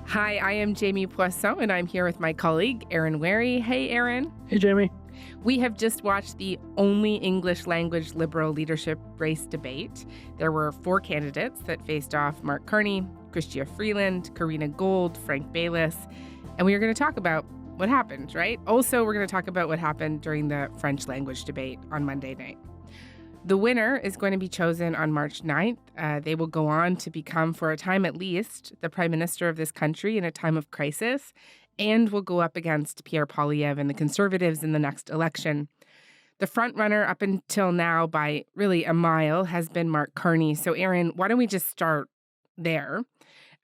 Hi, I am Jamie Poisson, and I'm here with my colleague, Aaron Wary. Hey, Aaron. Hey, Jamie. We have just watched the only English language Liberal leadership race debate. There were 4 candidates that faced off: Mark Carney, Chrystia Freeland, Karina Gould, Frank Baylis. And we are going to talk about what happened, right? Also, we're going to talk about what happened during the French language debate on Monday night. The winner is going to be chosen on March 9th. They will go on to become, for a time at least, the prime minister of this country in a time of crisis, and will go up against Pierre Poilievre and the Conservatives in the next election. The front runner up until now by really a mile has been Mark Carney. So, Aaron, why don't we just start there?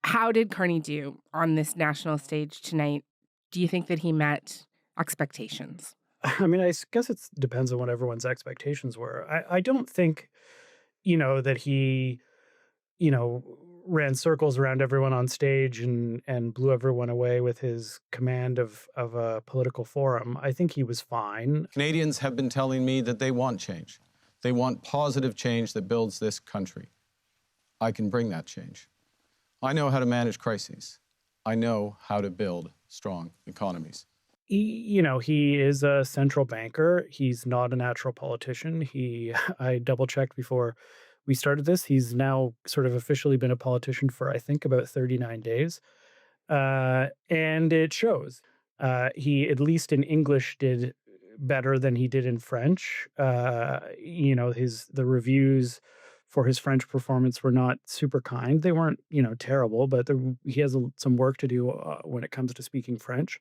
How did Carney do on this national stage tonight? Do you think that he met expectations? I mean, I guess it depends on what everyone's expectations were. I don't think, that he, ran circles around everyone on stage and blew everyone away with his command of a political forum. I think he was fine. Canadians have been telling me that they want change. They want positive change that builds this country. I can bring that change. I know how to manage crises. I know how to build strong economies. He is a central banker. He's not a natural politician. I double-checked before we started this. He's now sort of officially been a politician for, I think, about 39 days. And it shows. He, at least in English, did better than he did in French. The reviews for his French performance were not super kind. They weren't, terrible, but he has some work to do when it comes to speaking French.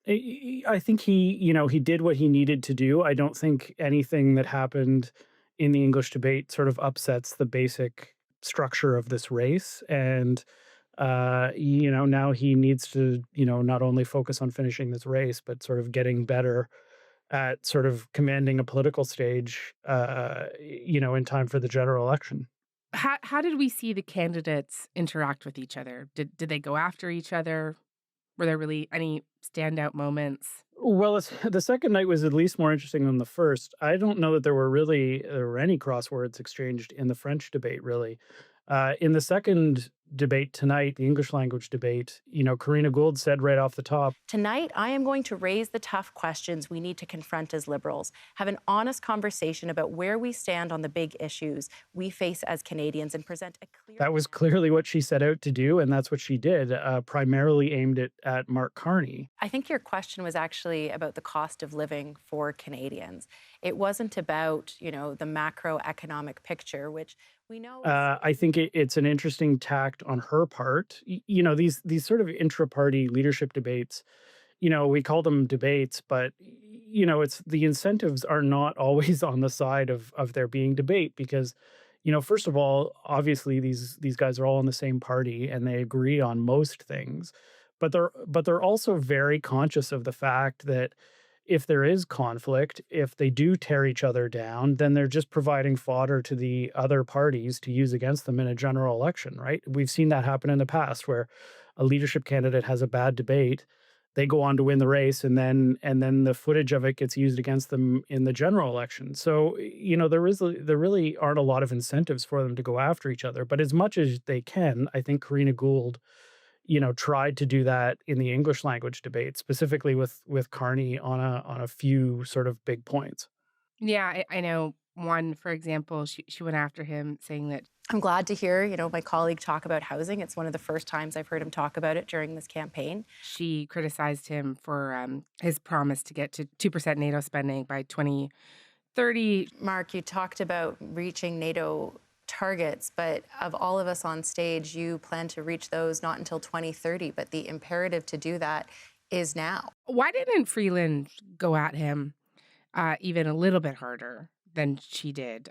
I think he did what he needed to do. I don't think anything that happened in the English debate sort of upsets the basic structure of this race. And, now he needs to, not only focus on finishing this race, but sort of getting better at sort of commanding a political stage, in time for the general election. How did we see the candidates interact with each other? Did they go after each other? Were there really any standout moments? Well, the second night was at least more interesting than the first. I don't know that there were any crosswords exchanged in the French debate, really. In the second debate tonight, the English language debate, Karina Gould said right off the top, "Tonight, I am going to raise the tough questions we need to confront as Liberals, have an honest conversation about where we stand on the big issues we face as Canadians, and present a clear..." That was clearly what she set out to do, and that's what she did, primarily aimed at Mark Carney. I think your question was actually about the cost of living for Canadians. It wasn't about, the macroeconomic picture, which we know... I think it's an interesting tact on her part. These sort of intra-party leadership debates, we call them debates, but, it's the incentives are not always on the side of there being debate because, first of all, obviously these guys are all in the same party and they agree on most things, but they're also very conscious of the fact that if there is conflict, if they do tear each other down, then they're just providing fodder to the other parties to use against them in a general election, right? We've seen that happen in the past where a leadership candidate has a bad debate, they go on to win the race, and then the footage of it gets used against them in the general election. So, there really aren't a lot of incentives for them to go after each other. But as much as they can, I think Karina Gould tried to do that in the English language debate, specifically with Carney on a few sort of big points. Yeah, I know one, for example, she went after him saying that... I'm glad to hear, my colleague talk about housing. It's one of the first times I've heard him talk about it during this campaign. She criticized him for his promise to get to 2% NATO spending by 2030. Mark, you talked about reaching NATO targets, but of all of us on stage, you plan to reach those not until 2030, but the imperative to do that is now. Why didn't Freeland go at him even a little bit harder than she did?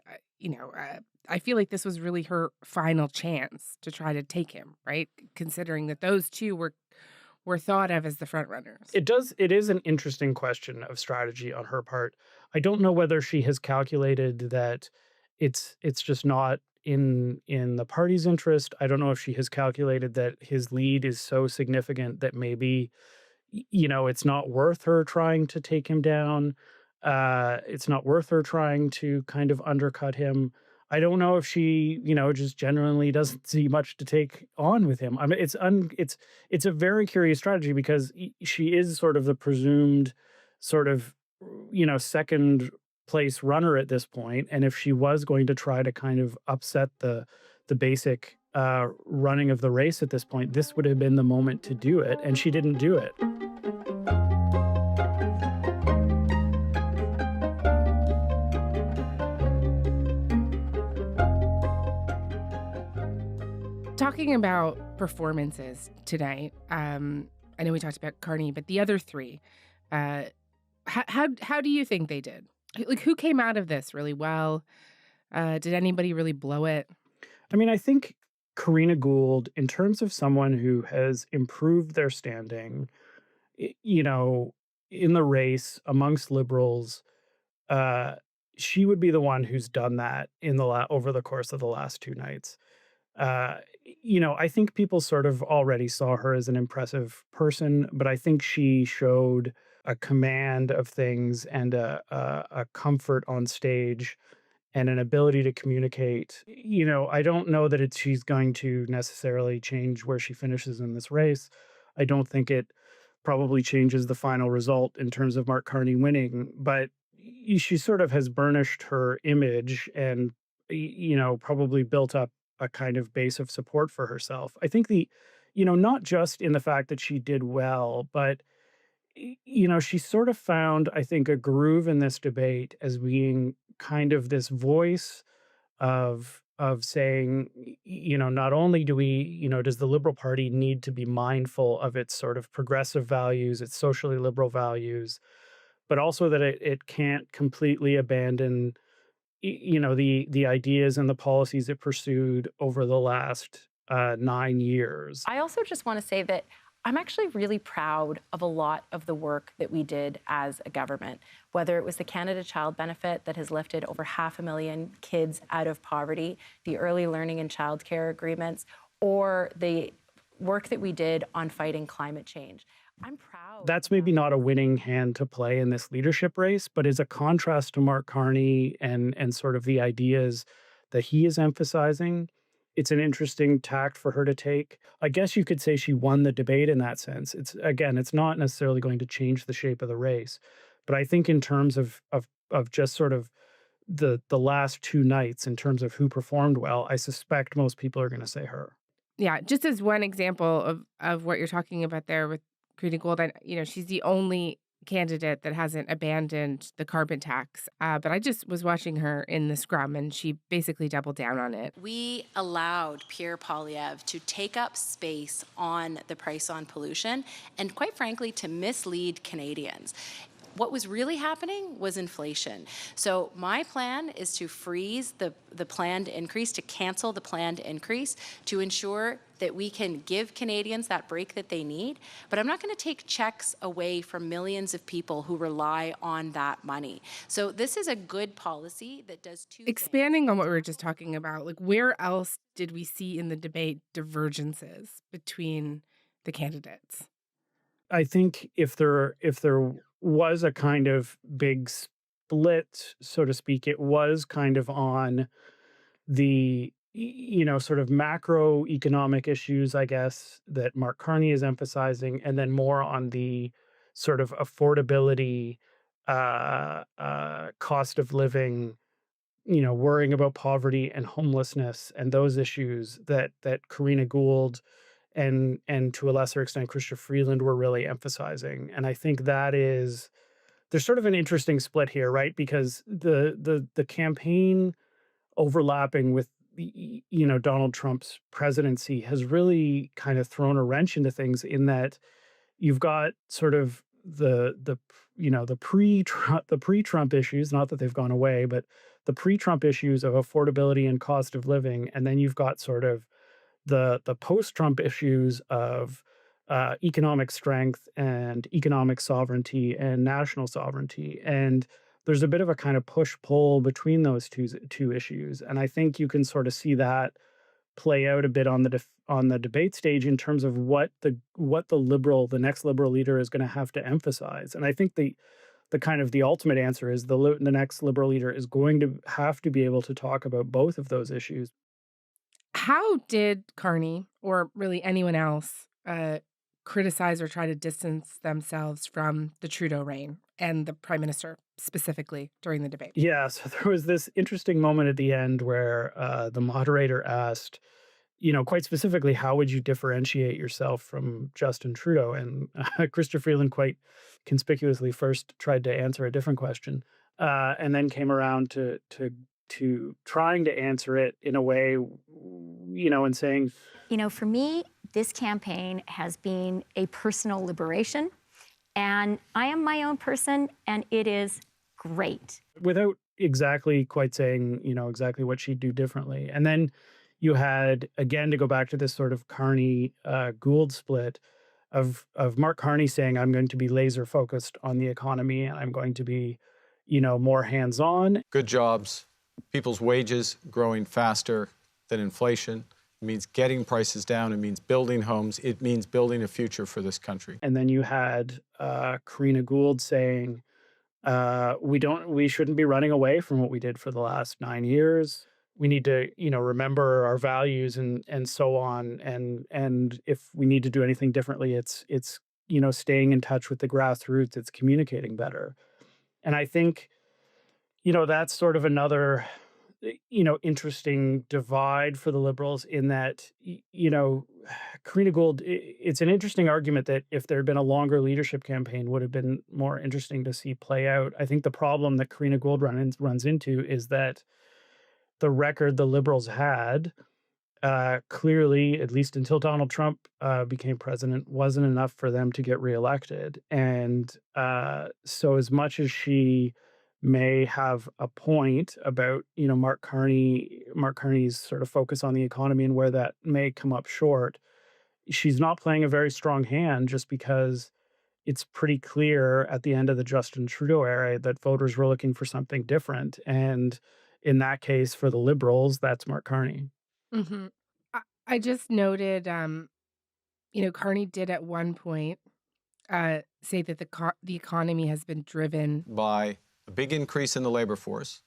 I feel like this was really her final chance to try to take him, right? Considering that those two were thought of as the front runners. It is an interesting question of strategy on her part. I don't know whether she has calculated that it's just not in the party's interest. I don't know if she has calculated that his lead is so significant that maybe, it's not worth her trying to take him down. It's not worth her trying to kind of undercut him. I don't know if she, just genuinely doesn't see much to take on with him. I mean, it's a very curious strategy because she is sort of the presumed sort of, second place runner at this point. And if she was going to try to kind of upset the basic running of the race at this point, this would have been the moment to do it, and she didn't do it. Talking about performances tonight, I know we talked about Carney, but the other three, how do you think they did? Like, who came out of this really well? Did anybody really blow it? I mean, I think Karina Gould, in terms of someone who has improved their standing, in the race amongst liberals, uh, she would be the one who's done that over the course of the last two nights. Uh, I think people sort of already saw her as an impressive person, but I think she showed a command of things and a comfort on stage and an ability to communicate. I don't know that she's going to necessarily change where she finishes in this race. I don't think it probably changes the final result in terms of Mark Carney winning, but she sort of has burnished her image and, probably built up a kind of base of support for herself. I think not just in the fact that she did well, but she sort of found, I think, a groove in this debate as being kind of this voice of saying, not only do we, does the Liberal Party need to be mindful of its sort of progressive values, its socially liberal values, but also that it can't completely abandon, the ideas and the policies it pursued over the last 9 years. I also just want to say that I'm actually really proud of a lot of the work that we did as a government, whether it was the Canada Child Benefit that has lifted over 500,000 kids out of poverty, the early learning and childcare agreements, or the work that we did on fighting climate change. I'm proud. That's maybe not a winning hand to play in this leadership race, but is a contrast to Mark Carney and sort of the ideas that he is emphasizing. It's an interesting tact for her to take. I guess you could say she won the debate in that sense. It's not necessarily going to change the shape of the race, but I think in terms of just sort of the last two nights, in terms of who performed well, I suspect most people are going to say her. Yeah, just as one example of what you're talking about there with Karina Gould, she's the only candidate that hasn't abandoned the carbon tax. But I just was watching her in the scrum, and she basically doubled down on it. We allowed Pierre Poilievre to take up space on the price on pollution and, quite frankly, to mislead Canadians. What was really happening was inflation. So my plan is to freeze the planned increase, to cancel the planned increase, to ensure that we can give Canadians that break that they need. But I'm not going to take checks away from millions of people who rely on that money. So this is a good policy that does two things. Expanding on what we were just talking about, like, where else did we see in the debate divergences between the candidates? I think if there was a kind of big split, so to speak, it was kind of on the, sort of macroeconomic issues, I guess, that Mark Carney is emphasizing, and then more on the sort of affordability, cost of living, worrying about poverty and homelessness and those issues that Karina Gould and to a lesser extent Chrystia Freeland were really emphasizing. And I think there's sort of an interesting split here, right? Because the campaign overlapping with Donald Trump's presidency has really kind of thrown a wrench into things, in that you've got sort of the pre-Trump issues, not that they've gone away, but the pre-Trump issues of affordability and cost of living, and then you've got sort of the post-Trump issues of economic strength and economic sovereignty and national sovereignty. And there's a bit of a kind of push-pull between those two issues. And I think you can sort of see that play out a bit on the debate stage in terms of what the next liberal leader is going to have to emphasize. And I think the the ultimate answer is the next Liberal leader is going to have to be able to talk about both of those issues. How did Carney, or really anyone else, criticize or try to distance themselves from the Trudeau reign and the Prime Minister specifically during the debate? Yeah, so there was this interesting moment at the end where the moderator asked, quite specifically, how would you differentiate yourself from Justin Trudeau? And Chrystia Freeland quite conspicuously first tried to answer a different question, and then came around to trying to answer it in a way, and saying, for me, this campaign has been a personal liberation, and I am my own person, and it is great. Without exactly quite saying, exactly what she'd do differently. And then you had, again, to go back to this sort of Carney Gould split of Mark Carney saying, I'm going to be laser focused on the economy and I'm going to be, more hands-on. Good jobs, people's wages growing faster than inflation. It means getting prices down. It means building homes. It means building a future for this country. And then you had Karina Gould saying, we shouldn't be running away from what we did for the last 9 years. We need to, remember our values and so on. And if we need to do anything differently, it's staying in touch with the grassroots. It's communicating better. And I think, that's sort of another, interesting divide for the Liberals in that, Karina Gould, it's an interesting argument that if there had been a longer leadership campaign would have been more interesting to see play out. I think the problem that Karina Gould runs into is that the record the Liberals had clearly, at least until Donald Trump became president, wasn't enough for them to get reelected. And so as much as she may have a point about, Mark Carney's sort of focus on the economy and where that may come up short, she's not playing a very strong hand just because it's pretty clear at the end of the Justin Trudeau era that voters were looking for something different. And in that case, for the Liberals, that's Mark Carney. Mm-hmm. I just noted, Carney did at one point say that the economy has been driven by a big increase in the labor force,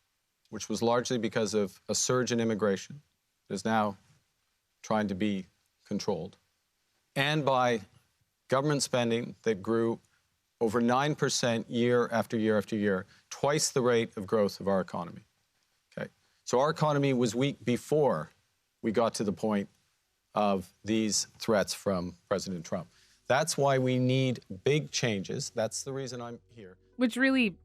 which was largely because of a surge in immigration that is now trying to be controlled, and by government spending that grew over 9% year after year after year, twice the rate of growth of our economy. Okay, so our economy was weak before we got to the point of these threats from President Trump. That's why we need big changes. That's the reason I'm here. Which really,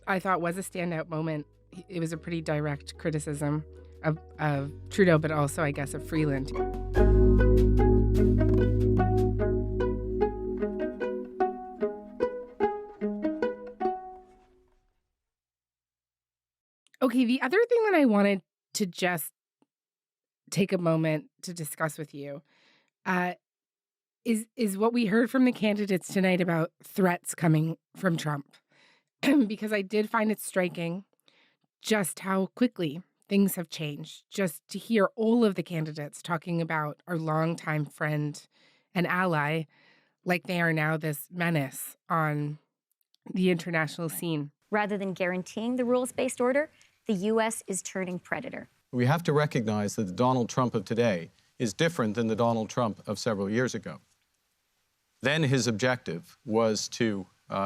I thought, was a standout moment. It was a pretty direct criticism of Trudeau, but also, I guess, of Freeland. Okay, the other thing that I wanted to just take a moment to discuss with you is what we heard from the candidates tonight about threats coming from Trump. Because I did find it striking just how quickly things have changed. Just to hear all of the candidates talking about our longtime friend and ally like they are now this menace on the international scene. Rather than guaranteeing the rules-based order, the U.S. is turning predator. We have to recognize that the Donald Trump of today is different than the Donald Trump of several years ago. Then his objective was to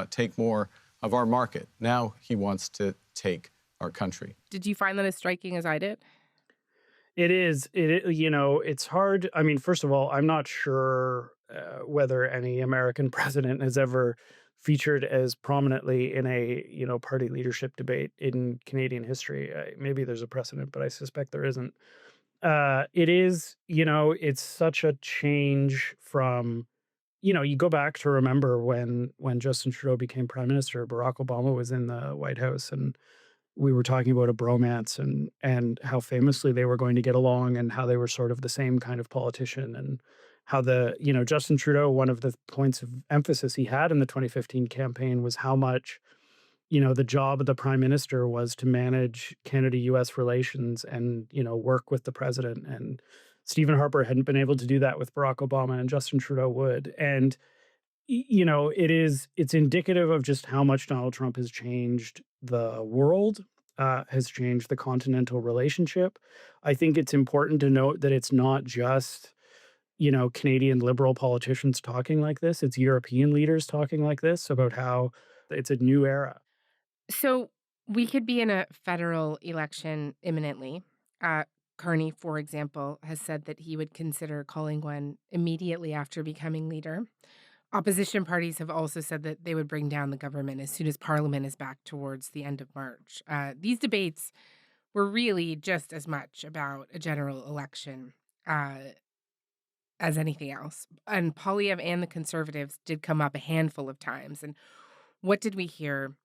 take more of our market. Now he wants to take our country. Did you find that as striking as I did? It is. It's hard. I mean, first of all, I'm not sure whether any American president has ever featured as prominently in a, party leadership debate in Canadian history. Maybe there's a precedent, but I suspect there isn't. It is, it's such a change from, you go back to remember when Justin Trudeau became prime minister, Barack Obama was in the White House and we were talking about a bromance and how famously they were going to get along and how they were sort of the same kind of politician, and how Justin Trudeau, one of the points of emphasis he had in the 2015 campaign was how much, the job of the prime minister was to manage Canada-US relations and, work with the president. And Stephen Harper hadn't been able to do that with Barack Obama, and Justin Trudeau would. And, it's indicative of just how much Donald Trump has changed the world, has changed the continental relationship. I think it's important to note that it's not just, Canadian liberal politicians talking like this. It's European leaders talking like this about how it's a new era. So we could be in a federal election imminently. Uh, Carney, for example, has said that he would consider calling one immediately after becoming leader. Opposition parties have also said that they would bring down the government as soon as Parliament is back towards the end of March. These debates were really just as much about a general election uh, as anything else. And Poilievre and the Conservatives did come up a handful of times. And what did we hear?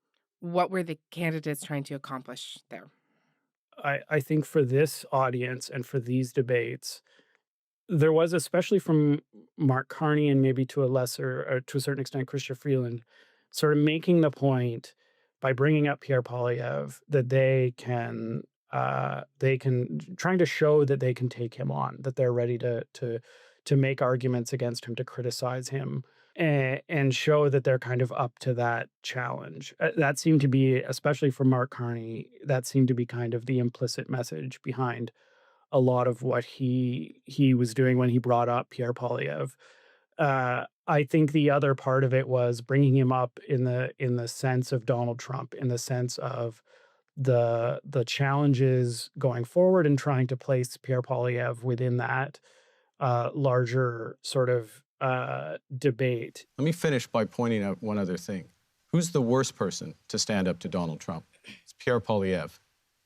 What were the candidates trying to accomplish there? I think for this audience and for these debates, there was, especially from Mark Carney and maybe to a certain extent, Chrystia Freeland, sort of making the point by bringing up Pierre Poilievre that they can trying to show that they can take him on, that they're ready to make arguments against him, to criticize him, and show that they're kind of up to that challenge. That seemed to be, especially for Mark Carney, that seemed to be kind of the implicit message behind a lot of what he was doing when he brought up Pierre Poilievre. I think the other part of it was bringing him up in the sense of Donald Trump, in the sense of the challenges going forward, and trying to place Pierre Poilievre within that larger sort of debate. Let me finish by pointing out one other thing. Who's the worst person to stand up to Donald Trump? It's Pierre Poilievre.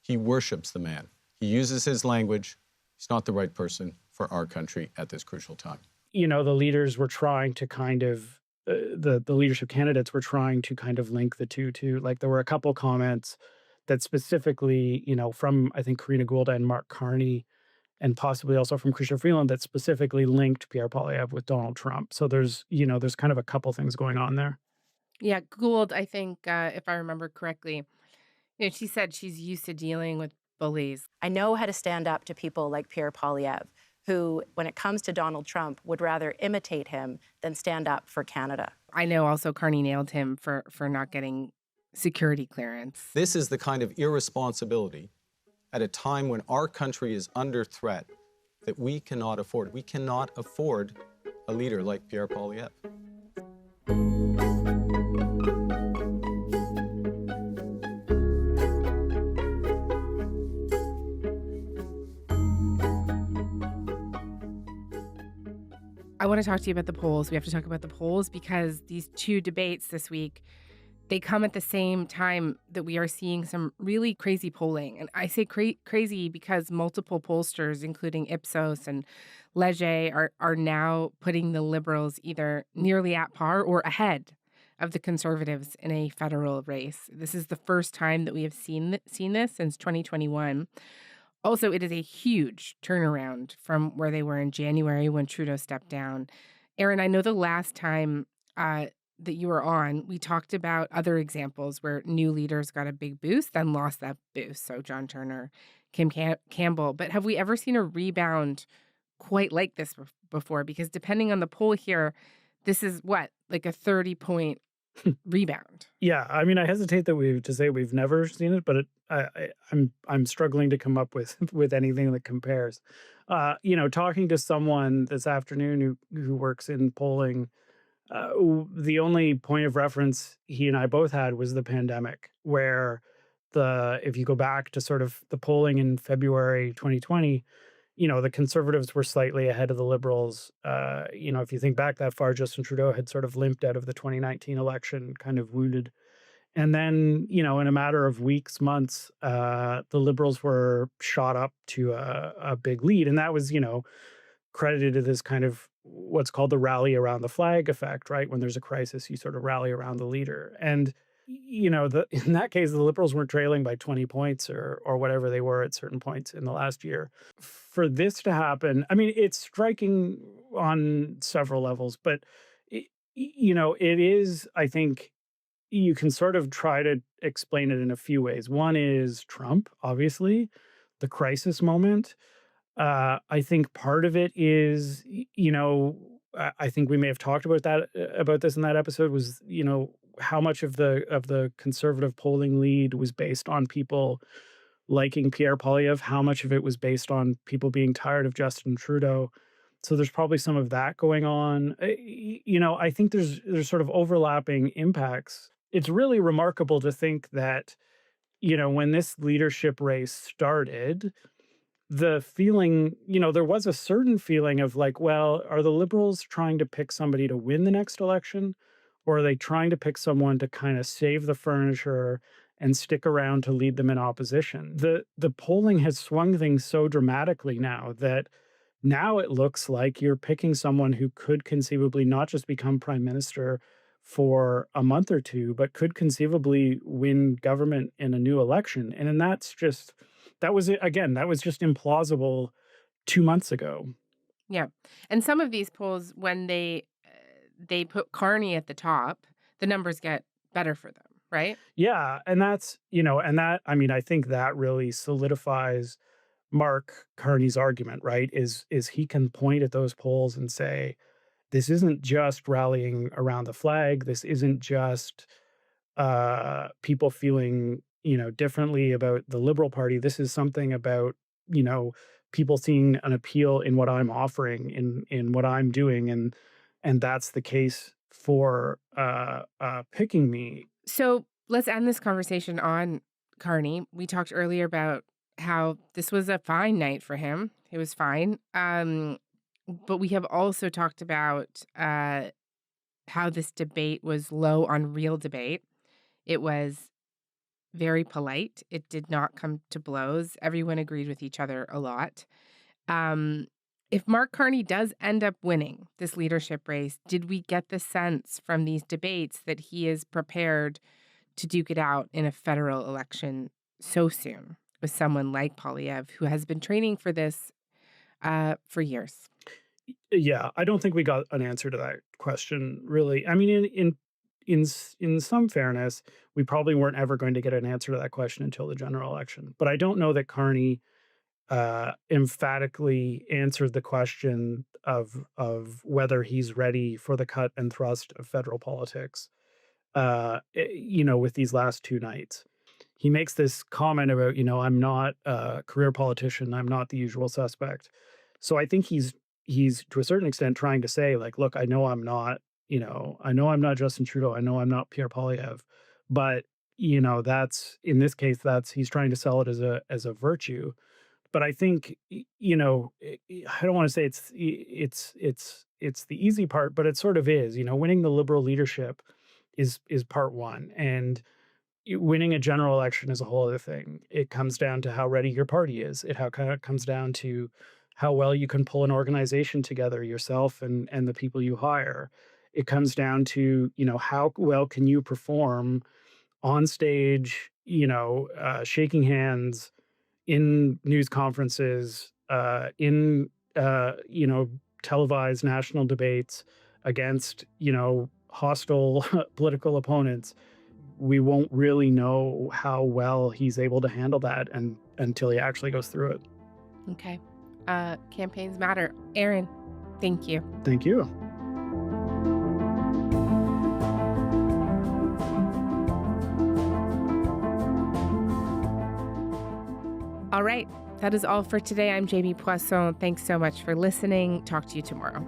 He worships the man. He uses his language. He's not the right person for our country at this crucial time. The leaders were trying to kind of, the leadership candidates were trying to kind of link the two too. Like, there were a couple comments that specifically, from, I think, Karina Gould and Mark Carney, and possibly also from Chrystia Freeland, that specifically linked Pierre Poilievre with Donald Trump. So there's kind of a couple things going on there. Yeah, Gould, I think, if I remember correctly, she said she's used to dealing with bullies. I know how to stand up to people like Pierre Poilievre, who, when it comes to Donald Trump, would rather imitate him than stand up for Canada. I know also Carney nailed him for not getting security clearance. This is the kind of irresponsibility at a time when our country is under threat that we cannot afford. We cannot afford a leader like Pierre Poilievre. I want to talk to you about the polls. We have to talk about the polls because these two debates this week, they come at the same time that we are seeing some really crazy polling. And I say crazy because multiple pollsters, including Ipsos and Leger, are now putting the Liberals either nearly at par or ahead of the Conservatives in a federal race. This is the first time that we have seen this since 2021. Also, it is a huge turnaround from where they were in January when Trudeau stepped down. Aaron, I know the last time that you were on, we talked about other examples where new leaders got a big boost, then lost that boost. So John Turner, Kim Campbell. But have we ever seen a rebound quite like this before? Because depending on the poll here, this is what, like a 30-point rebound. Yeah, I mean, I hesitate to say we've never seen it, but I'm struggling to come up with anything that compares. Talking to someone this afternoon who works in polling, the only point of reference he and I both had was the pandemic, where if you go back to sort of the polling in February 2020, the Conservatives were slightly ahead of the Liberals. If you think back that far, Justin Trudeau had sort of limped out of the 2019 election, kind of wounded. And then, in a matter of weeks, months, the Liberals were shot up to a big lead. And that was, credited to this kind of what's called the rally around the flag effect, right? When there's a crisis, you sort of rally around the leader. And in that case, the Liberals weren't trailing by 20 points or whatever they were at certain points in the last year. For this to happen, I mean, it's striking on several levels, but, it is, I think, you can sort of try to explain it in a few ways. One is Trump, obviously, the crisis moment. I think part of it is, I think we may have talked about this in that episode, was, how much of the conservative polling lead was based on people liking Pierre Poilievre, how much of it was based on people being tired of Justin Trudeau. So there's probably some of that going on. I think there's sort of overlapping impacts. It's really remarkable to think that, when this leadership race started, the feeling, there was a certain feeling of like, well, are the Liberals trying to pick somebody to win the next election? Or are they trying to pick someone to kind of save the furniture and stick around to lead them in opposition? The polling has swung things so dramatically now that now it looks like you're picking someone who could conceivably not just become prime minister for a month or two, but could conceivably win government in a new election. And then that was just implausible 2 months ago. Yeah. And some of these polls, when they put Carney at the top, the numbers get better for them, right? Yeah. And that's, I think that really solidifies Mark Carney's argument, right? Is he can point at those polls and say, this isn't just rallying around the flag. This isn't just people feeling, differently about the Liberal Party. This is something about, people seeing an appeal in what I'm offering, in what I'm doing, and that's the case for picking me. So let's end this conversation on Carney. We talked earlier about how this was a fine night for him. It was fine. But we have also talked about how this debate was low on real debate. It was very polite. It did not come to blows. Everyone agreed with each other a lot. If Mark Carney does end up winning this leadership race, did we get the sense from these debates that he is prepared to duke it out in a federal election so soon with someone like Poilievre, who has been training for this for years? Yeah, I don't think we got an answer to that question, really. I mean, in some fairness, we probably weren't ever going to get an answer to that question until the general election. But I don't know that Carney emphatically answered the question of whether he's ready for the cut and thrust of federal politics. With these last two nights, he makes this comment about, I'm not a career politician. I'm not the usual suspect. So I think he's to a certain extent trying to say, like, look, I know I'm not Justin Trudeau. I know I'm not Pierre Poilievre, but that's, in this case, he's trying to sell it as a virtue. But I think, I don't want to say it's the easy part, but it sort of is. Winning the Liberal leadership is part one, and winning a general election is a whole other thing. It comes down to how ready your party is. It comes down to how well you can pull an organization together, yourself and the people you hire. It comes down to, how well can you perform on stage, shaking hands, in news conferences, in televised national debates against, hostile political opponents. We won't really know how well he's able to handle that until he actually goes through it. Okay. Campaigns matter. Aaron, thank you. Thank you. All right. That is all for today. I'm Jamie Poisson. Thanks so much for listening. Talk to you tomorrow.